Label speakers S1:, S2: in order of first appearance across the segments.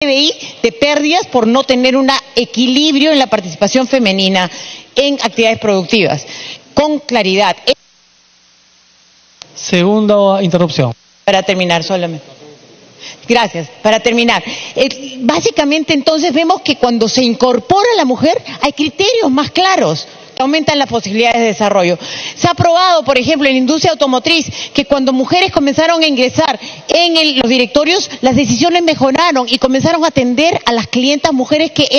S1: PBI de pérdidas por no tener un equilibrio en la participación femenina en actividades productivas. Con claridad.
S2: Segunda interrupción.
S1: Para terminar solamente. Gracias. Para terminar. Básicamente entonces vemos que cuando se incorpora la mujer hay criterios más claros que aumentan las posibilidades de desarrollo. Se ha probado, por ejemplo, en la industria automotriz, que cuando mujeres comenzaron a ingresar en los directorios, las decisiones mejoraron y comenzaron a atender a las clientas mujeres que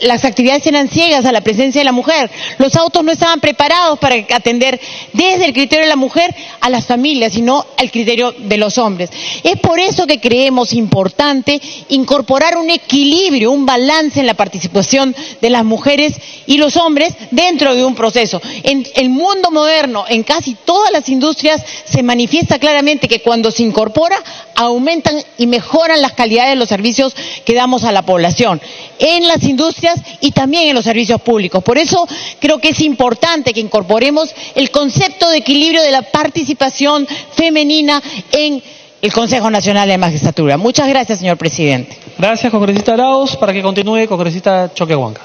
S1: las actividades eran ciegas a la presencia de la mujer. Los autos no estaban preparados para atender desde el criterio de la mujer a las familias, sino al criterio de los hombres. Es por eso que creemos importante incorporar un equilibrio, un balance en la participación de las mujeres y los hombres dentro de un proceso. En el mundo moderno, en casi todas las industrias, se manifiesta claramente que cuando se incorpora, aumentan y mejoran las calidades de los servicios que damos a la población. En las industrias y también en los servicios públicos. Por eso creo que es importante que incorporemos el concepto de equilibrio de la participación femenina en el Consejo Nacional de Magistratura. Muchas gracias, señor presidente.
S2: Gracias, congresista Arauz. Para que continúe, congresista Choquehuanca.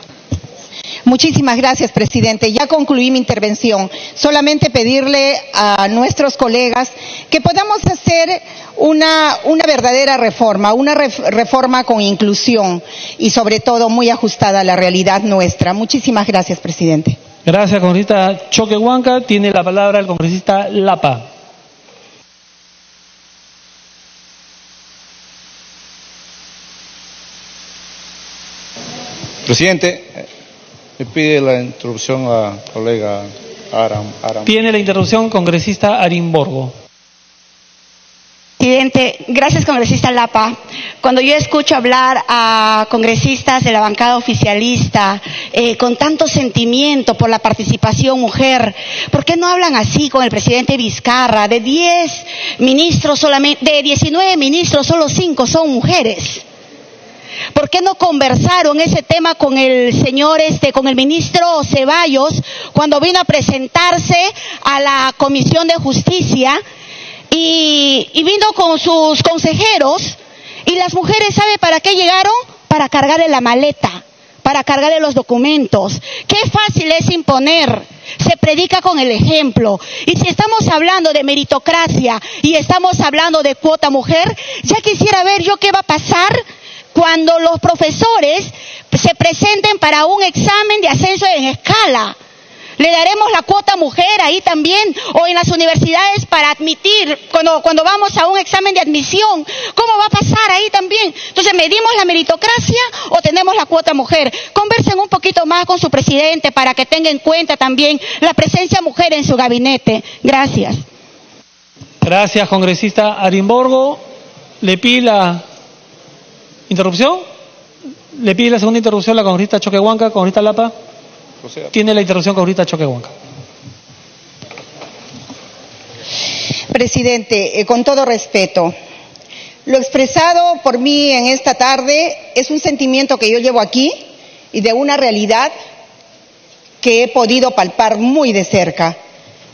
S3: Muchísimas gracias, presidente. Ya concluí mi intervención. Solamente pedirle a nuestros colegas que podamos hacer una verdadera reforma, una reforma con inclusión y sobre todo muy ajustada a la realidad nuestra. Muchísimas gracias, presidente.
S2: Gracias, congresista Choquehuanca. Tiene la palabra el congresista Lapa.
S4: Presidente, me pide la interrupción a colega Aram.
S2: Tiene la interrupción congresista Arimborgo.
S5: Presidente, gracias congresista Lapa. Cuando yo escucho hablar a congresistas de la bancada oficialista con tanto sentimiento por la participación mujer, ¿por qué no hablan así con el presidente Vizcarra? De 10 ministros solamente, de 19 ministros, solo 5 son mujeres. ¿Por qué no conversaron ese tema con el señor, con el ministro Ceballos cuando vino a presentarse a la Comisión de Justicia y vino con sus consejeros y las mujeres, ¿sabe para qué llegaron? Para cargarle la maleta, para cargarle los documentos. Qué fácil es imponer. Se predica con el ejemplo. Y si estamos hablando de meritocracia y estamos hablando de cuota mujer, ya quisiera ver yo qué va a pasar cuando los profesores se presenten para un examen de ascenso en escala. Le daremos la cuota mujer ahí también, o en las universidades para admitir, cuando vamos a un examen de admisión, ¿cómo va a pasar ahí también? Entonces, ¿medimos la meritocracia o tenemos la cuota mujer? Conversen un poquito más con su presidente para que tenga en cuenta también la presencia mujer en su gabinete. Gracias.
S2: Gracias, congresista Arimborgo. Le pide la interrupción. Le pide la segunda interrupción la congresista Choquehuanca, congresista Lapa. Tiene la interrupción congresista Choquehuanca.
S3: Presidente, con todo respeto, lo expresado por mí en esta tarde es un sentimiento que yo llevo aquí y de una realidad que he podido palpar muy de cerca.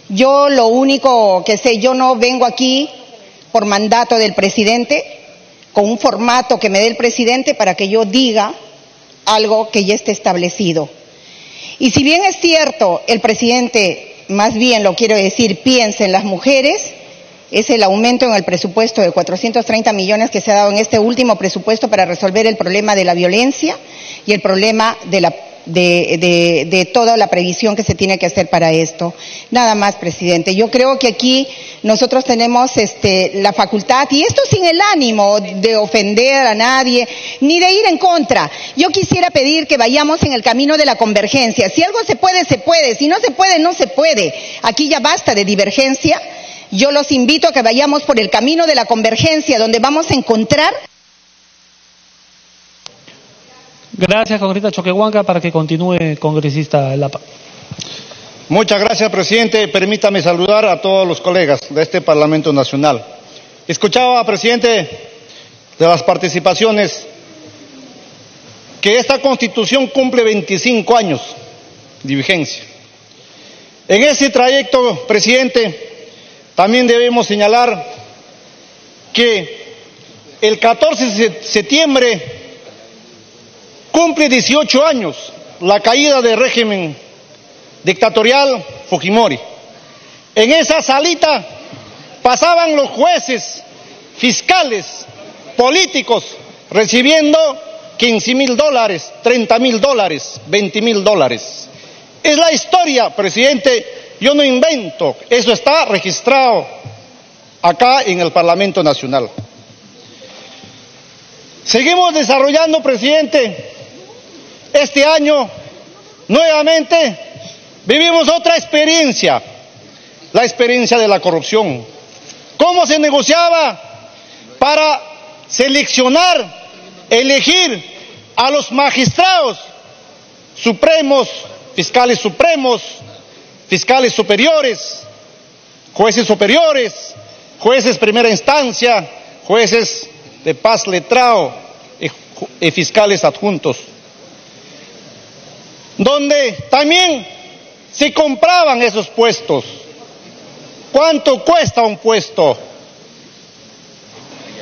S3: Yo lo único que sé, yo no vengo aquí por mandato del presidente, con un formato que me dé el presidente para que yo diga algo que ya esté establecido. Y si bien es cierto, el presidente, más bien lo quiero decir, piensa en las mujeres, es el aumento en el presupuesto de 430 millones que se ha dado en este último presupuesto para resolver el problema de la violencia y el problema de toda la previsión que se tiene que hacer para esto. Nada más, presidente. Yo creo que aquí nosotros tenemos la facultad, y esto sin el ánimo de ofender a nadie, ni de ir en contra. Yo quisiera pedir que vayamos en el camino de la convergencia. Si algo se puede, se puede. Si no se puede, no se puede. Aquí ya basta de divergencia. Yo los invito a que vayamos por el camino de la convergencia, donde vamos a encontrar.
S2: Gracias, congresista Choquehuanca. Para que continúe, congresista Lapa.
S4: Muchas gracias, presidente. Permítame saludar a todos los colegas de este Parlamento Nacional. Escuchaba, presidente, de las participaciones, que esta Constitución cumple 25 años de vigencia. En ese trayecto, presidente, también debemos señalar que el 14 de septiembre cumple 18 años la caída del régimen dictatorial Fujimori. En esa salita pasaban los jueces, fiscales, políticos, recibiendo $15,000, $30,000, $20,000. Es la historia, presidente, yo no invento, eso está registrado acá en el Parlamento Nacional. Seguimos desarrollando, presidente. Este año, nuevamente, vivimos otra experiencia, la experiencia de la corrupción. ¿Cómo se negociaba para seleccionar, elegir a los magistrados supremos, fiscales superiores, jueces primera instancia, jueces de paz letrado y fiscales adjuntos? Donde también se compraban esos puestos. ¿Cuánto cuesta un puesto?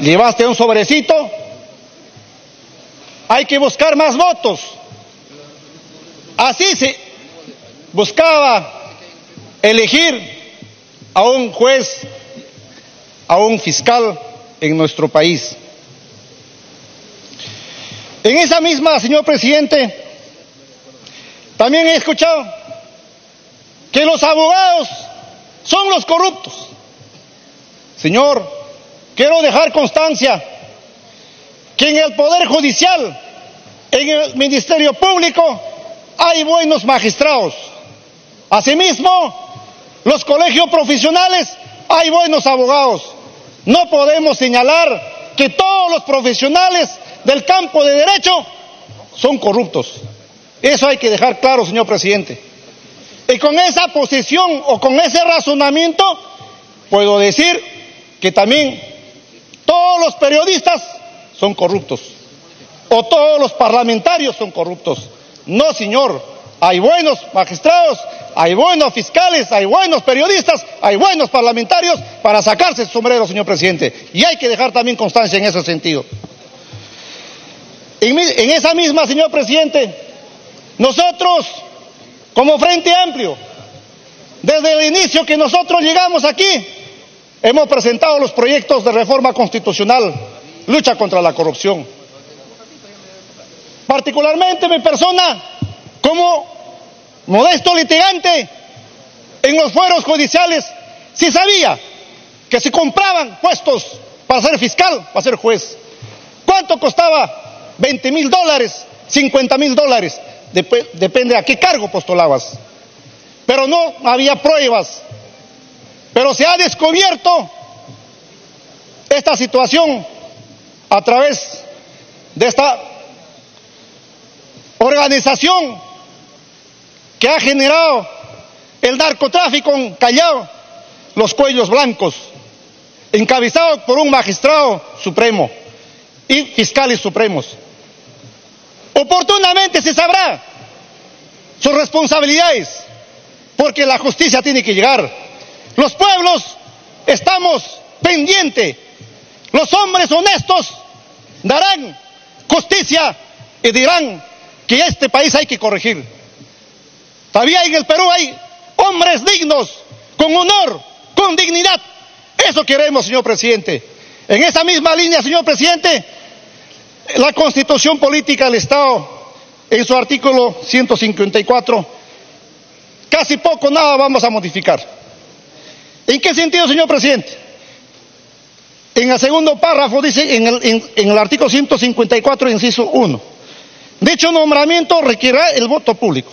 S4: Llevaste un sobrecito, hay que buscar más votos. Así se buscaba elegir a un juez, a un fiscal en nuestro país. En esa misma, señor presidente, también he escuchado que los abogados son los corruptos. Señor, quiero dejar constancia que en el Poder Judicial, en el Ministerio Público, hay buenos magistrados. Asimismo, los colegios profesionales, hay buenos abogados. No podemos señalar que todos los profesionales del campo de derecho son corruptos. Eso hay que dejar claro, señor presidente. Y con esa posición o con ese razonamiento, puedo decir que también todos los periodistas son corruptos. O todos los parlamentarios son corruptos. No, señor. Hay buenos magistrados, hay buenos fiscales, hay buenos periodistas, hay buenos parlamentarios para sacarse el sombrero, señor presidente. Y hay que dejar también constancia en ese sentido. En esa misma, señor presidente, nosotros, como Frente Amplio, desde el inicio que nosotros llegamos aquí, hemos presentado los proyectos de reforma constitucional, lucha contra la corrupción. Particularmente mi persona, como modesto litigante en los fueros judiciales, sí sabía que se compraban puestos para ser fiscal, para ser juez. ¿Cuánto costaba? $20,000, $50,000. Depende a qué cargo postulabas. Pero no había pruebas. Pero se ha descubierto esta situación a través de esta organización que ha generado el narcotráfico en Callao, los Cuellos Blancos, encabezado por un magistrado supremo y fiscales supremos. Oportunamente se sabrá sus responsabilidades, porque la justicia tiene que llegar. Los pueblos estamos pendientes. Los hombres honestos darán justicia y dirán que este país hay que corregir. Todavía en el Perú hay hombres dignos, con honor, con dignidad. Eso queremos, señor presidente. En esa misma línea, señor presidente, la Constitución Política del Estado, en su artículo 154, casi poco nada vamos a modificar. ¿En qué sentido, señor presidente? En el segundo párrafo dice, en el artículo 154, inciso 1, dicho nombramiento requerirá el voto público.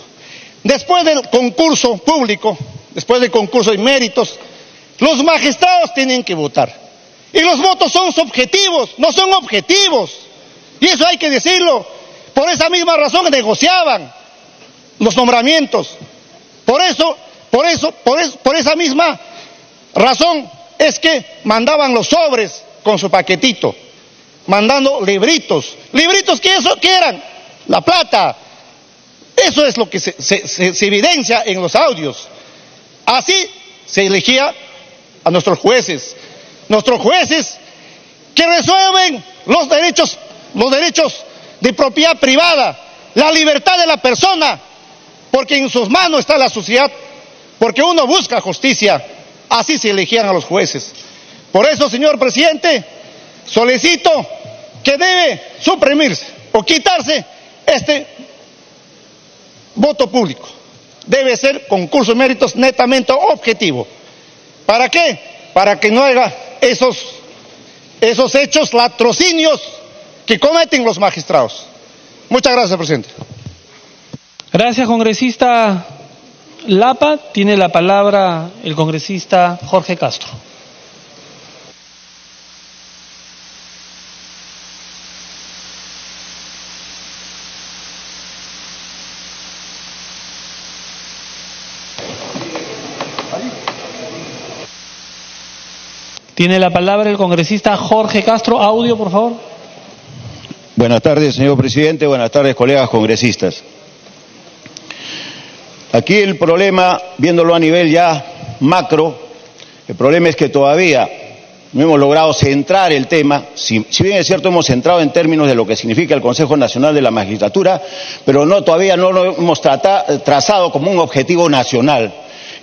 S4: Después del concurso público, después del concurso de méritos, los magistrados tienen que votar. Y los votos son subjetivos, no son objetivos. Y eso hay que decirlo. Por esa misma razón negociaban los nombramientos. Por esa misma razón es que mandaban los sobres con su paquetito, mandando libritos. ¿Libritos qué eran? La plata. Eso es lo que se evidencia en los audios. Así se elegía a nuestros jueces que resuelven los derechos de propiedad privada, la libertad de la persona, porque en sus manos está la sociedad, porque uno busca justicia, así se elegían a los jueces. Por eso, señor presidente, solicito que debe suprimirse o quitarse este voto público. Debe ser concurso de méritos netamente objetivo. ¿Para qué? Para que no haga esos hechos latrocinios que cometen los magistrados. Muchas gracias, presidente.
S2: Gracias, congresista Lapa. Tiene la palabra el congresista Jorge Castro. Tiene la palabra el congresista Jorge Castro. Audio, por favor.
S6: Buenas tardes, señor presidente. Buenas tardes, colegas congresistas. Aquí el problema, viéndolo a nivel ya macro, el problema es que todavía no hemos logrado centrar el tema. Si bien es cierto, hemos centrado en términos de lo que significa el Consejo Nacional de la Magistratura, pero todavía no lo hemos trazado como un objetivo nacional.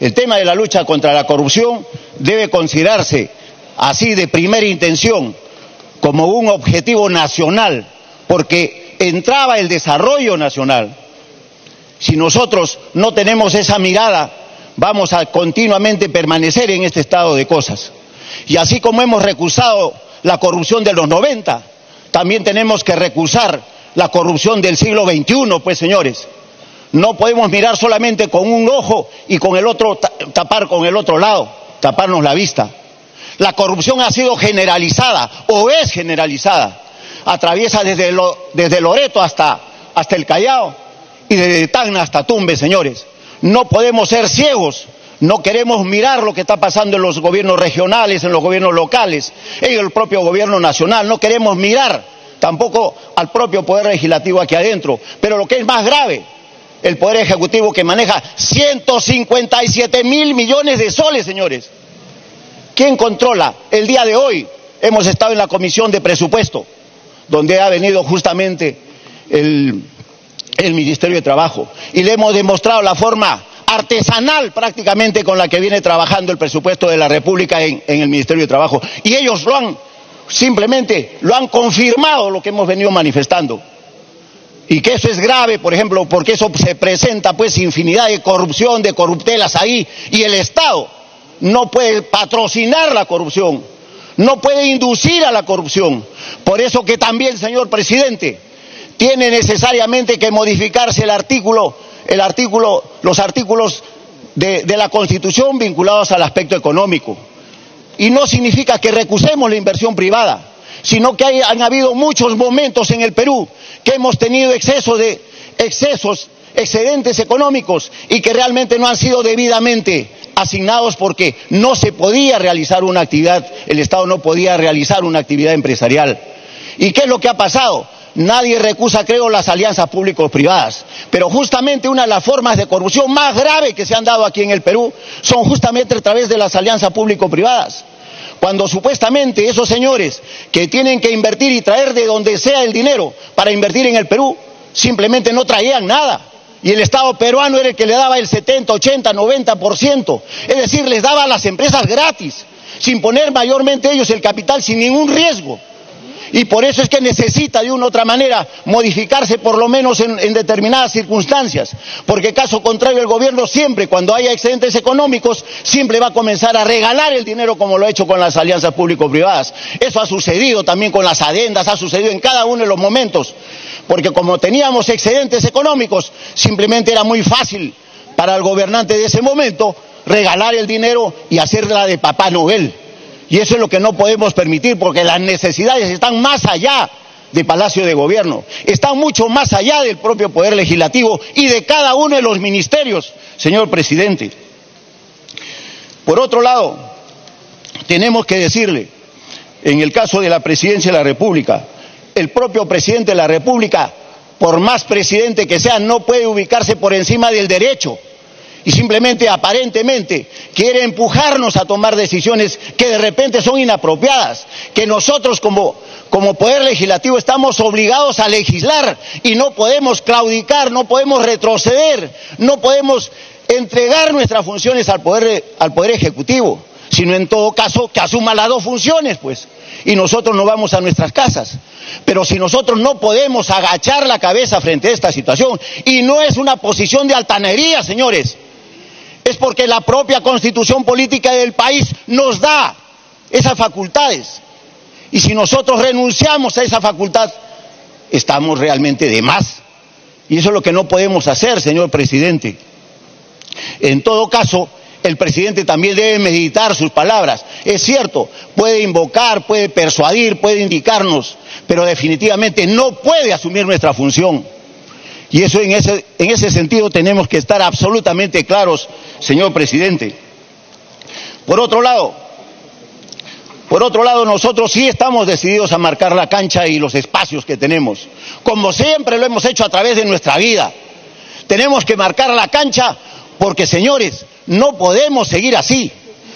S6: El tema de la lucha contra la corrupción debe considerarse así de primera intención como un objetivo nacional, porque entraba el desarrollo nacional. Si nosotros no tenemos esa mirada, vamos a continuamente permanecer en este estado de cosas. Y así como hemos recusado la corrupción de los 90, también tenemos que recusar la corrupción del siglo XXI, pues señores. No podemos mirar solamente con un ojo y con el otro tapar con el otro lado, taparnos la vista. La corrupción ha sido generalizada, o es generalizada. Atraviesa desde Loreto hasta el Callao, y desde Tacna hasta Tumbes, señores. No podemos ser ciegos, no queremos mirar lo que está pasando en los gobiernos regionales, en los gobiernos locales, en el propio gobierno nacional. No queremos mirar tampoco al propio Poder Legislativo aquí adentro. Pero lo que es más grave, el Poder Ejecutivo, que maneja 157.000 millones de soles, señores. ¿Quién controla? El día de hoy hemos estado en la Comisión de Presupuesto, donde ha venido justamente el Ministerio de Trabajo, y le hemos demostrado la forma artesanal prácticamente con la que viene trabajando el presupuesto de la República en el Ministerio de Trabajo, y ellos simplemente lo han confirmado, lo que hemos venido manifestando. Y que eso es grave, por ejemplo, porque eso se presenta pues infinidad de corrupción, de corruptelas ahí, y el Estado no puede patrocinar la corrupción, no puede inducir a la corrupción. Por eso que también, señor presidente, tiene necesariamente que modificarse los artículos de la Constitución vinculados al aspecto económico. Y no significa que recusemos la inversión privada, sino que han habido muchos momentos en el Perú que hemos tenido excedentes económicos y que realmente no han sido debidamente asignados porque no se podía realizar una actividad, el Estado no podía realizar una actividad empresarial. ¿Y qué es lo que ha pasado? Nadie recusa, creo, las alianzas público-privadas, pero justamente una de las formas de corrupción más graves que se han dado aquí en el Perú son justamente a través de las alianzas público-privadas. Cuando supuestamente esos señores que tienen que invertir y traer de donde sea el dinero para invertir en el Perú, simplemente no traían nada. Y el Estado peruano era el que le daba el 70, 80, 90%. Es decir, les daba a las empresas gratis, sin poner mayormente ellos el capital, sin ningún riesgo. Y por eso es que necesita de una u otra manera modificarse por lo menos en determinadas circunstancias, porque caso contrario el gobierno siempre, cuando haya excedentes económicos, siempre va a comenzar a regalar el dinero como lo ha hecho con las alianzas público-privadas. Eso ha sucedido también con las adendas, ha sucedido en cada uno de los momentos, porque como teníamos excedentes económicos, simplemente era muy fácil para el gobernante de ese momento regalar el dinero y hacerla de Papá Noel. Y eso es lo que no podemos permitir, porque las necesidades están más allá de Palacio de Gobierno, están mucho más allá del propio Poder Legislativo y de cada uno de los ministerios, señor presidente. Por otro lado, tenemos que decirle, en el caso de la Presidencia de la República, el propio Presidente de la República, por más presidente que sea, no puede ubicarse por encima del derecho. Y simplemente, aparentemente, quiere empujarnos a tomar decisiones que de repente son inapropiadas, que nosotros como como Poder Legislativo estamos obligados a legislar y no podemos claudicar, no podemos retroceder, no podemos entregar nuestras funciones al Poder Ejecutivo, sino en todo caso que asuma las dos funciones, pues, y nosotros nos vamos a nuestras casas. Pero si nosotros no podemos agachar la cabeza frente a esta situación, y no es una posición de altanería, señores, es porque la propia Constitución Política del país nos da esas facultades. Y si nosotros renunciamos a esa facultad, estamos realmente de más. Y eso es lo que no podemos hacer, señor presidente. En todo caso, el presidente también debe meditar sus palabras. Es cierto, puede invocar, puede persuadir, puede indicarnos, pero definitivamente no puede asumir nuestra función. Y eso en ese sentido tenemos que estar absolutamente claros, señor presidente. Por otro lado, nosotros sí estamos decididos a marcar la cancha y los espacios que tenemos, como siempre lo hemos hecho a través de nuestra vida. Tenemos que marcar la cancha porque, señores, no podemos seguir así.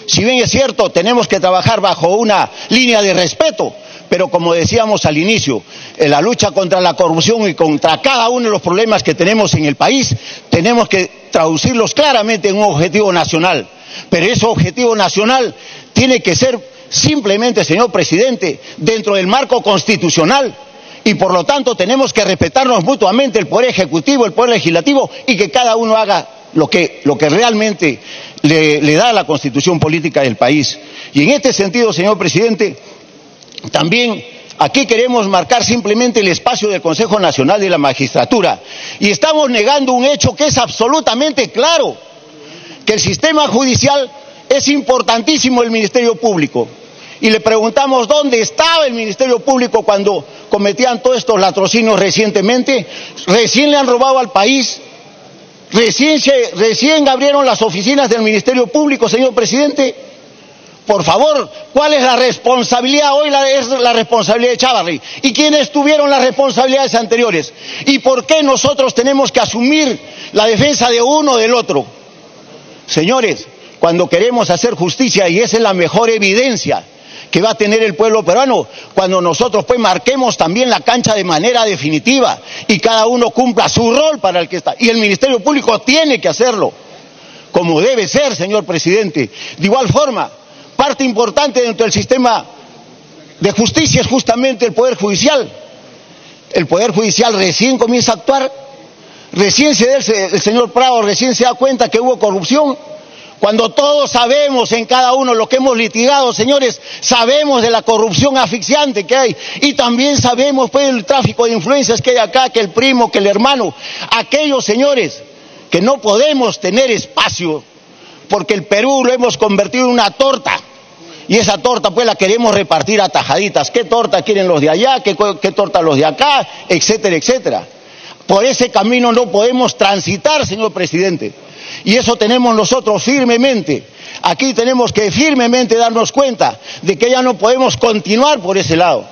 S6: Si bien es cierto, tenemos que trabajar bajo una línea de respeto, pero como decíamos al inicio, en la lucha contra la corrupción y contra cada uno de los problemas que tenemos en el país, tenemos que traducirlos claramente en un objetivo nacional. Pero ese objetivo nacional tiene que ser simplemente, señor presidente, dentro del marco constitucional, y por lo tanto tenemos que respetarnos mutuamente, el Poder Ejecutivo, el Poder Legislativo, y que cada uno haga lo que realmente le da la Constitución Política del país. Y en este sentido, señor presidente, también aquí queremos marcar simplemente el espacio del Consejo Nacional de la Magistratura, y estamos negando un hecho que es absolutamente claro, que el sistema judicial es importantísimo, el Ministerio Público. Y le preguntamos dónde estaba el Ministerio Público cuando cometían todos estos latrocinios recientemente. Recién le han robado al país, recién abrieron las oficinas del Ministerio Público, señor presidente. Por favor, ¿cuál es la responsabilidad? Hoy es la responsabilidad de Chávarri. ¿Y quiénes tuvieron las responsabilidades anteriores? ¿Y por qué nosotros tenemos que asumir la defensa de uno o del otro? Señores, cuando queremos hacer justicia, y esa es la mejor evidencia que va a tener el pueblo peruano, cuando nosotros pues marquemos también la cancha de manera definitiva y cada uno cumpla su rol para el que está. Y el Ministerio Público tiene que hacerlo, como debe ser, señor presidente. De igual forma, parte importante dentro del sistema de justicia es justamente el Poder Judicial. El Poder Judicial recién comienza a actuar, recién el señor Prado recién se da cuenta que hubo corrupción. Cuando todos sabemos en cada uno lo que hemos litigado, señores, sabemos de la corrupción asfixiante que hay, y también sabemos pues el tráfico de influencias que hay acá, que el primo, que el hermano, aquellos, señores, que no podemos tener espacio, porque el Perú lo hemos convertido en una torta, y esa torta pues la queremos repartir a tajaditas. ¿Qué torta quieren los de allá? ¿Qué torta los de acá? Etcétera, etcétera. Por ese camino no podemos transitar, señor presidente. Y eso tenemos nosotros firmemente. Aquí tenemos que firmemente darnos cuenta de que ya no podemos continuar por ese lado,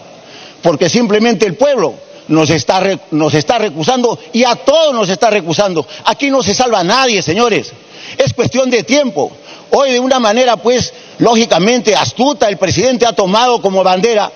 S6: porque simplemente el pueblo nos está recusando, y a todos nos está recusando. Aquí no se salva a nadie, señores. Es cuestión de tiempo. Hoy, de una manera pues lógicamente astuta, el presidente ha tomado como bandera,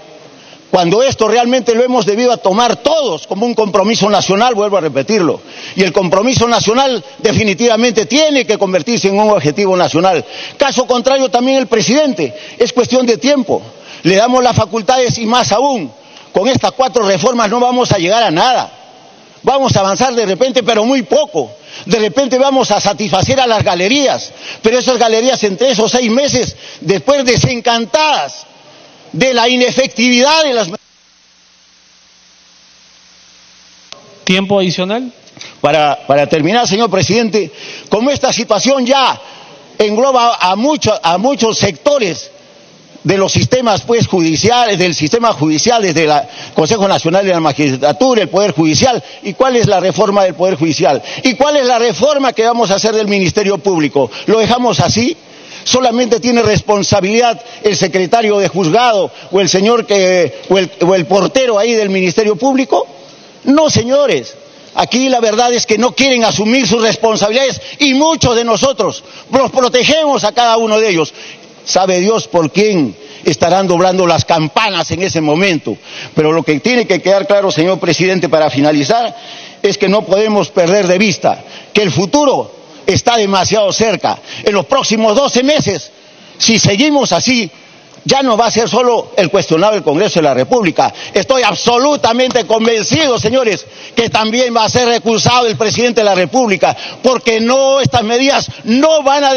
S6: cuando esto realmente lo hemos debido a tomar todos como un compromiso nacional, vuelvo a repetirlo. Y el compromiso nacional definitivamente tiene que convertirse en un objetivo nacional. Caso contrario también el presidente, es cuestión de tiempo. Le damos las facultades, y más aún, con estas 4 reformas no vamos a llegar a nada. Vamos a avanzar de repente, pero muy poco. De repente vamos a satisfacer a las galerías, pero esas galerías en 3 o 6 meses, después desencantadas de la inefectividad de las...
S2: ¿Tiempo adicional?
S6: Para terminar, señor presidente, como esta situación ya engloba a muchos sectores de los sistemas pues judiciales, del sistema judicial, desde el Consejo Nacional de la Magistratura, el Poder Judicial, ¿y cuál es la reforma del Poder Judicial? ¿Y cuál es la reforma que vamos a hacer del Ministerio Público? ¿Lo dejamos así? ¿Solamente tiene responsabilidad el secretario de juzgado o el señor o el portero ahí del Ministerio Público? No, señores. Aquí la verdad es que no quieren asumir sus responsabilidades, y muchos de nosotros los protegemos a cada uno de ellos. Sabe Dios por quién estarán doblando las campanas en ese momento. Pero lo que tiene que quedar claro, señor presidente, para finalizar, es que no podemos perder de vista que el futuro está demasiado cerca. En los próximos 12 meses, si seguimos así, ya no va a ser solo el cuestionable Congreso de la República. Estoy absolutamente convencido, señores, que también va a ser recusado el presidente de la República, porque estas medidas no van a...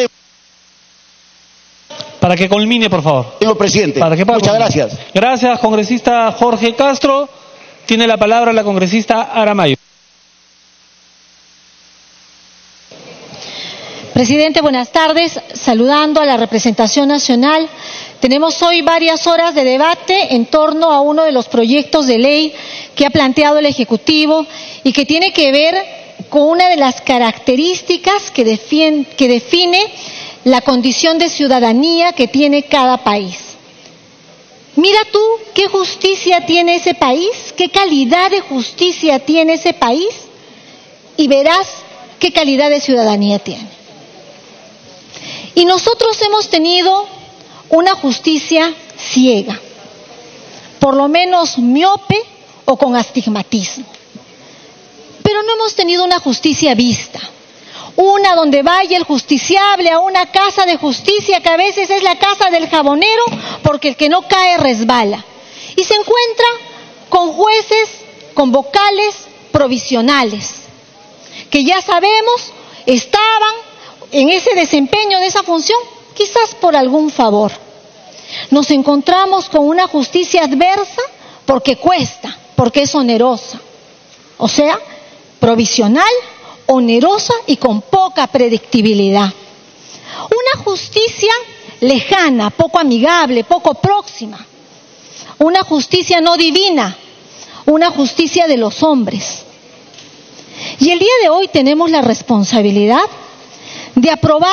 S2: Para que culmine, por favor.
S6: Señor presidente, muchas gracias.
S2: Gracias, congresista Jorge Castro. Tiene la palabra la congresista Aramayo.
S7: Presidente, buenas tardes. Saludando a la representación nacional. Tenemos hoy varias horas de debate en torno a uno de los proyectos de ley que ha planteado el Ejecutivo y que tiene que ver con una de las características que define la condición de ciudadanía que tiene cada país. Mira tú qué justicia tiene ese país, qué calidad de justicia tiene ese país y verás qué calidad de ciudadanía tiene. Y nosotros hemos tenido una justicia ciega, por lo menos miope o con astigmatismo. Pero no hemos tenido una justicia vista, una donde vaya el justiciable a una casa de justicia que a veces es la casa del jabonero porque el que no cae resbala. Y se encuentra con jueces, con vocales provisionales, que ya sabemos estaban en ese desempeño de esa función, quizás por algún favor. Nos encontramos con una justicia adversa porque cuesta, porque es onerosa. O sea, provisional, onerosa y con poca predictibilidad. Una justicia lejana, poco amigable, poco próxima. Una justicia no divina, una justicia de los hombres. Y el día de hoy tenemos la responsabilidad de aprobar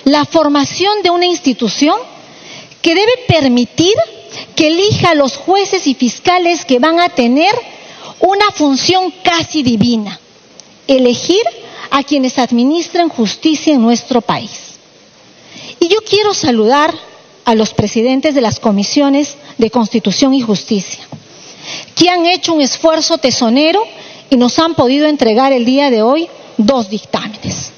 S7: la formación de una institución que debe permitir que elija a los jueces y fiscales que van a tener una función casi divina, elegir a quienes administren justicia en nuestro país. Y yo quiero saludar a los presidentes de las comisiones de Constitución y Justicia, que han hecho un esfuerzo tesonero y nos han podido entregar el día de hoy 2 dictámenes.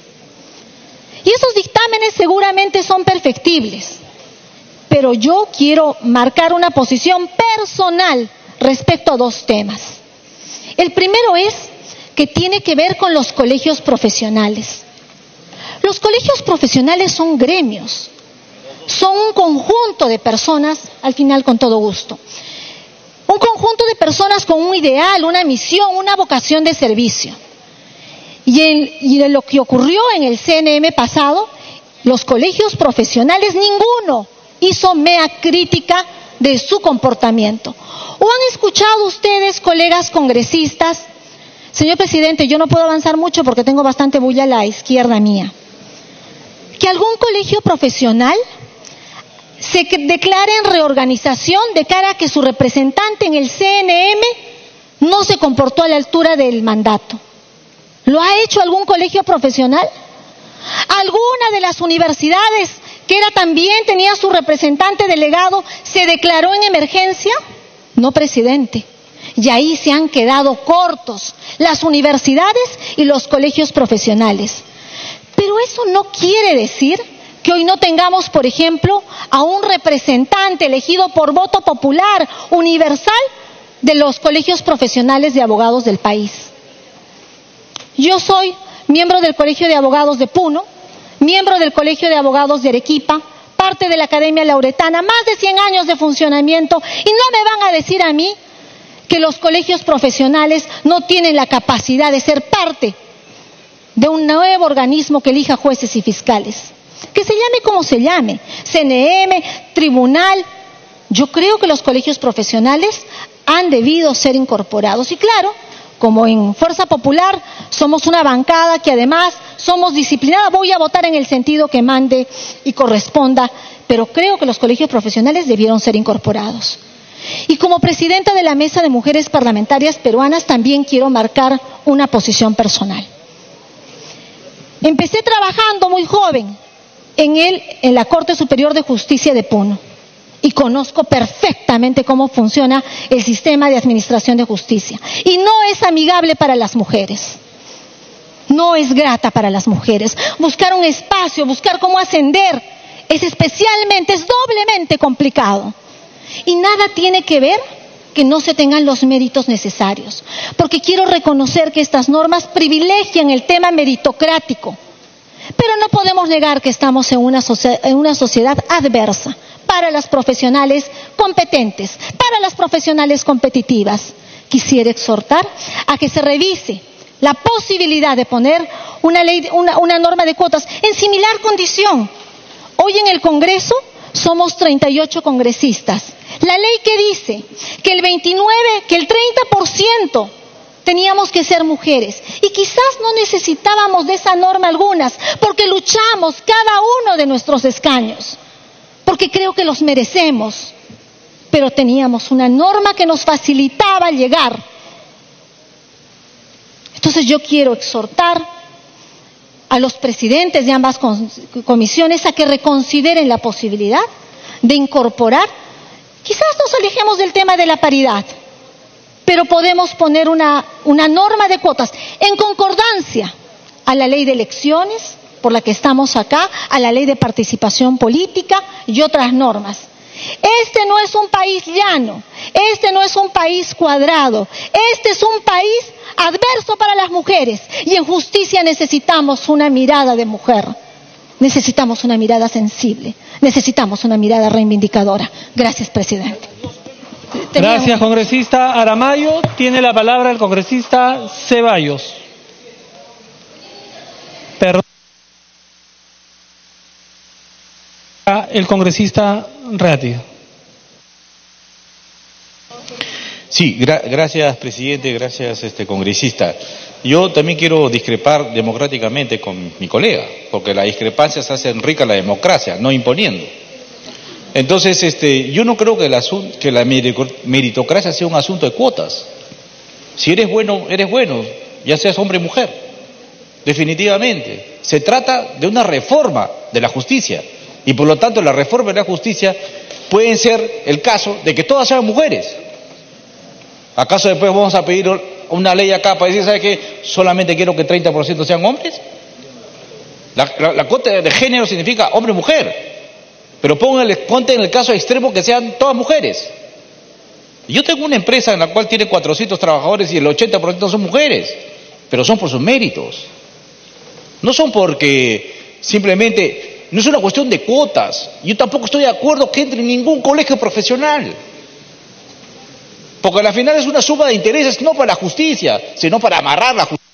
S7: Y esos dictámenes seguramente son perfectibles, pero yo quiero marcar una posición personal respecto a 2 temas. El primero es que tiene que ver con los colegios profesionales. Los colegios profesionales son gremios, son un conjunto de personas, al final con todo gusto, un conjunto de personas con un ideal, una misión, una vocación de servicio. Y de lo que ocurrió en el CNM pasado, los colegios profesionales, ninguno hizo mea crítica de su comportamiento. ¿O han escuchado ustedes, colegas congresistas? Señor presidente, yo no puedo avanzar mucho porque tengo bastante bulla a la izquierda mía. Que algún colegio profesional se declare en reorganización de cara a que su representante en el CNM no se comportó a la altura del mandato. ¿Lo ha hecho algún colegio profesional? ¿Alguna de las universidades que tenía su representante delegado se declaró en emergencia? No, presidente. Y ahí se han quedado cortos las universidades y los colegios profesionales. Pero eso no quiere decir que hoy no tengamos, por ejemplo, a un representante elegido por voto popular universal de los colegios profesionales de abogados del país. Yo soy miembro del Colegio de Abogados de Puno, miembro del Colegio de Abogados de Arequipa, parte de la Academia Lauretana, más de 100 años de funcionamiento, y no me van a decir a mí que los colegios profesionales no tienen la capacidad de ser parte de un nuevo organismo que elija jueces y fiscales. Que se llame como se llame, CNM, tribunal. Yo creo que los colegios profesionales han debido ser incorporados. Y claro, como en Fuerza Popular somos una bancada que además somos disciplinadas, voy a votar en el sentido que mande y corresponda, pero creo que los colegios profesionales debieron ser incorporados. Y como presidenta de la Mesa de Mujeres Parlamentarias Peruanas también quiero marcar una posición personal. Empecé trabajando muy joven en la Corte Superior de Justicia de Puno y conozco perfectamente cómo funciona el sistema de administración de justicia. Y no es amigable para las mujeres. No es grata para las mujeres. Buscar un espacio, buscar cómo ascender, es doblemente complicado. Y nada tiene que ver que no se tengan los méritos necesarios. Porque quiero reconocer que estas normas privilegian el tema meritocrático. Pero no podemos negar que estamos en una sociedad adversa para las profesionales competentes, para las profesionales competitivas. Quisiera exhortar a que se revise la posibilidad de poner una norma de cuotas en similar condición. Hoy en el Congreso somos 38 congresistas. La ley que dice que el 30% teníamos que ser mujeres. Y quizás no necesitábamos de esa norma algunas, porque luchamos cada uno de nuestros escaños, porque creo que los merecemos. Pero teníamos una norma que nos facilitaba llegar. Entonces yo quiero exhortar a los presidentes de ambas comisiones a que reconsideren la posibilidad de incorporar, quizás nos alejemos del tema de la paridad, pero podemos poner una norma de cuotas en concordancia a la ley de elecciones, por la que estamos acá, a la ley de participación política y otras normas. Este no es un país llano, este no es un país cuadrado, este es un país adverso para las mujeres, y en justicia necesitamos una mirada de mujer, necesitamos una mirada sensible, necesitamos una mirada reivindicadora. Gracias, presidente.
S2: Gracias, congresista Aramayo. Tiene la palabra el congresista Ceballos. Perdón. El congresista Reati.
S8: Sí, gracias, presidente, gracias, congresista. Yo también quiero discrepar democráticamente con mi colega, porque las discrepancias hacen rica la democracia, no imponiendo. Entonces, yo no creo que la meritocracia sea un asunto de cuotas. Si eres bueno, ya seas hombre o mujer. Definitivamente. Se trata de una reforma de la justicia. Y por lo tanto, la reforma de la justicia puede ser el caso de que todas sean mujeres. ¿Acaso después vamos a pedir una ley acá para decir, ¿sabe qué? Solamente quiero que 30% sean hombres. La cuota de género significa hombre y mujer. Pero ponte en el caso extremo que sean todas mujeres. Yo tengo una empresa en la cual tiene 400 trabajadores y el 80% son mujeres, pero son por sus méritos. No son porque simplemente, no es una cuestión de cuotas. Yo tampoco estoy de acuerdo que entre en ningún colegio profesional. Porque al final es una suma de intereses no para la justicia, sino para amarrar la justicia.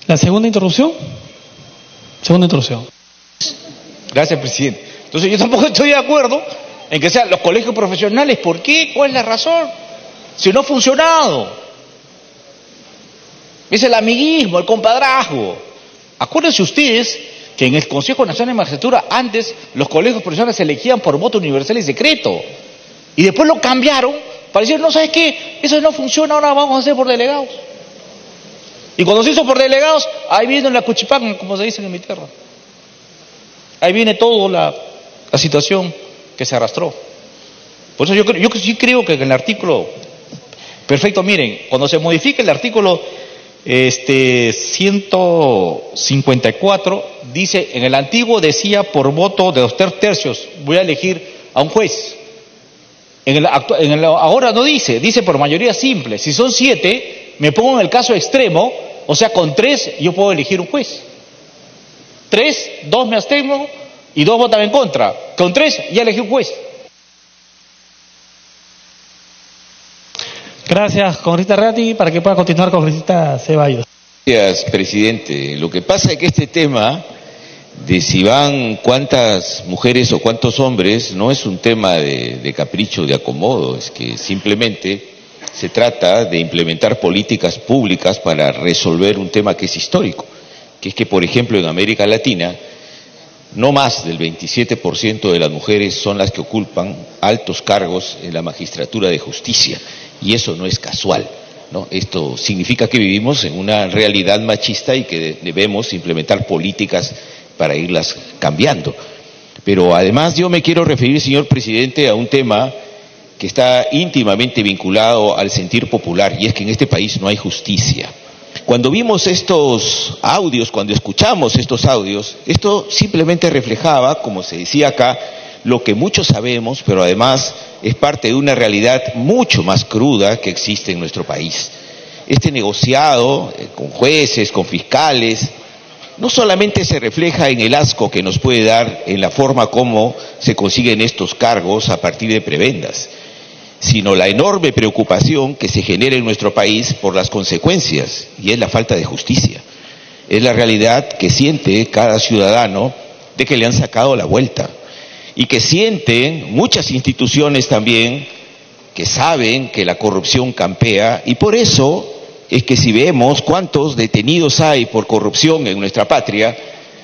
S2: ¿La segunda interrupción? Segunda interrupción.
S8: Gracias, presidente. Entonces yo tampoco estoy de acuerdo en que sean los colegios profesionales. ¿Por qué? ¿Cuál es la razón? Si no ha funcionado. Es el amiguismo, el compadrazgo. Acuérdense ustedes que en el Consejo Nacional de Magistratura antes los colegios profesionales se elegían por voto universal y secreto. Y después lo cambiaron para decir, no, ¿sabes qué? Eso no funciona, ahora vamos a hacer por delegados. Y cuando se hizo por delegados, ahí viene la cuchipanga, como se dice en mi tierra. Ahí viene toda la situación que se arrastró. Por eso yo sí creo que en el artículo, perfecto, miren, cuando se modifique el artículo 154, dice, en el antiguo decía por voto de los 3/3, voy a elegir a un juez. Ahora no dice por mayoría simple. Si son 7, me pongo en el caso extremo, o sea, con 3 yo puedo elegir un juez. 3, 2 me abstengo y 2 votan en contra. Con 3 ya elegí un juez.
S2: Gracias, congresista Reati, para que pueda continuar congresista Ceballos.
S9: Gracias, presidente. Lo que pasa es que este tema de si van cuántas mujeres o cuántos hombres no es un tema de capricho, de acomodo, es que simplemente se trata de implementar políticas públicas para resolver un tema que es histórico, que es que, por ejemplo, en América Latina, no más del 27% de las mujeres son las que ocupan altos cargos en la magistratura de justicia, y eso no es casual, ¿no? Esto significa que vivimos en una realidad machista y que debemos implementar políticas para irlas cambiando. Pero además yo me quiero referir, señor presidente, a un tema que está íntimamente vinculado al sentir popular, y es que en este país no hay justicia. Cuando vimos estos audios, cuando escuchamos estos audios, esto simplemente reflejaba, como se decía acá, lo que muchos sabemos, pero además es parte de una realidad mucho más cruda que existe en nuestro país. Este negociado con jueces, con fiscales, no solamente se refleja en el asco que nos puede dar en la forma como se consiguen estos cargos a partir de prebendas, sino la enorme preocupación que se genera en nuestro país por las consecuencias, y es la falta de justicia. Es la realidad que siente cada ciudadano de que le han sacado la vuelta, y que sienten muchas instituciones también que saben que la corrupción campea, y por eso es que si vemos cuántos detenidos hay por corrupción en nuestra patria,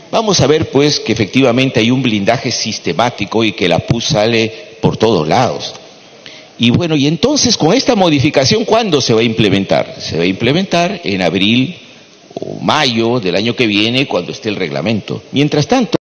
S9: vamos a ver pues que efectivamente hay un blindaje sistemático y que la PUS sale por todos lados. Y bueno, y entonces con esta modificación, ¿cuándo se va a implementar? Se va a implementar en abril o mayo del año que viene, cuando esté el reglamento. Mientras tanto,